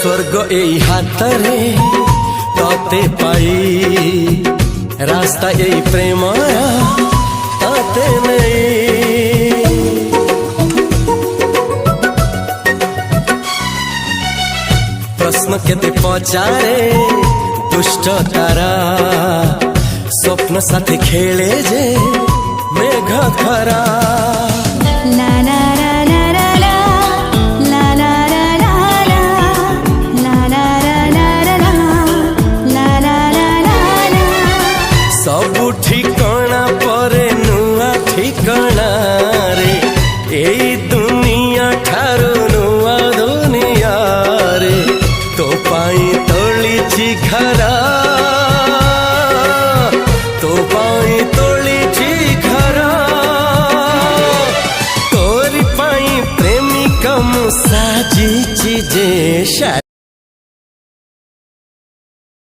स्वर्ग एई हातरे तते पाई रास्ता एई प्रेम तते नहीं। प्रश्न केते पचारे दुष्ट तारा स्वप्न साथी खेले जे मेघ खरा। सबु ठिकाना परे नुआ ठिकाना रे एई दुनिया ठारू नुआ दुनिया रे। तो पाई तोलिछि घरा तो पाई तोलिछि घरा तोरी पाई प्रेमिका मु साजिछि जे